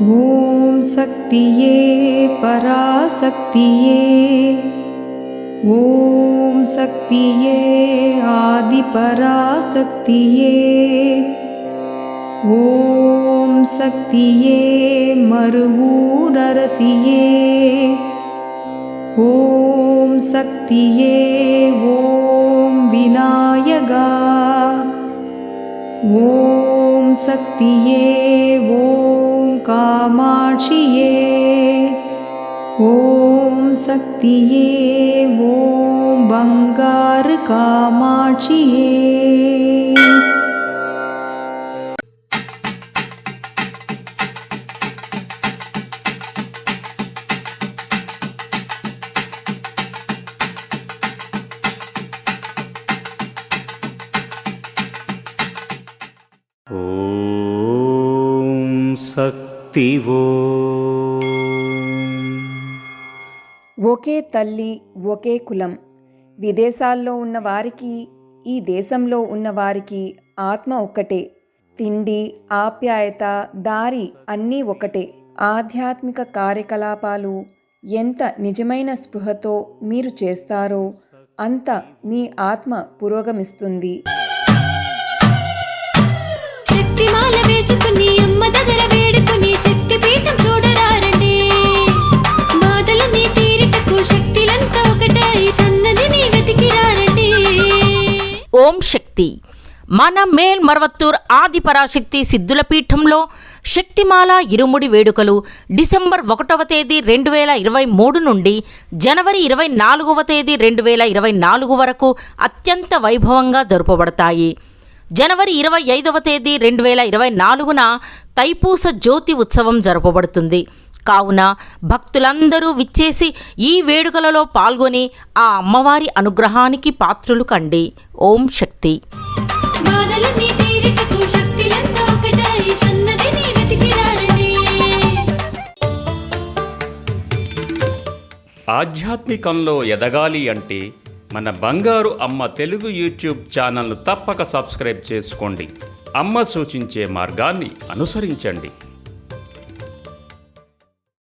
ఓం శక్తియే పరాశక్తియే, ఓం శక్తియే ఆది పరాశక్తియే, ఓం శక్తియే మరువూరరసియే, ఓం శక్తియే ఓం వినాయగా, ఓం శక్తియే ఓం కామాక్షియే, ఓం శక్తియే ఓం బంగారు కామాక్షియే. శక్తి ఒకే తల్లి ఒకే కులం. విదేశాల్లో ఉన్నవారికి ఈ దేశంలో ఉన్నవారికి ఆత్మ ఒక్కటే. తిండి, ఆప్యాయత, దారి అన్నీ ఒకటే. ఆధ్యాత్మిక కార్యకలాపాలు ఎంత నిజమైన స్పృహతో మీరు చేస్తారో అంత మీ ఆత్మ పురోగమిస్తుంది. శక్తిమాల వేసుకుని అమ్మ దగ్గర వేడుకుని శక్తి పీఠం చూడరారండి. బాధలని తీరుటకు శక్తిలంతా ఒకటై సన్నదిని వెతికిరారండి. ఓం శక్తి. మన మేల్ మరవత్తూర్ ఆది పరాశక్తి సిద్ధుల పీఠంలో శక్తిమాల ఇరుముడి వేడుకలు డిసెంబర్ 1వ తేదీ 2023 నుండి జనవరి 24వ తేదీ 2024 వరకు అత్యంత వైభవంగా జరుపబడతాయి. జనవరి 25వ తేదీ 2024న తైపూస జ్యోతి ఉత్సవం జరపబడుతుంది. కావున భక్తులందరూ విచ్చేసి ఈ వేడుకలలో పాల్గొని ఆ అమ్మవారి అనుగ్రహానికి పాత్రులు కండి. ఓం శక్తి. బాధలని తీరుటకు శక్తిలంతా ఒకటై సన్నదిని వెతికిరారండి. ఆధ్యాత్మికంలో ఎదగాలి అంటే మన బంగారు అమ్మ తెలుగు యూట్యూబ్ ఛానల్ను తప్పక సబ్స్క్రైబ్ చేసుకోండి. అమ్మ సూచించే మార్గాన్ని అనుసరించండి.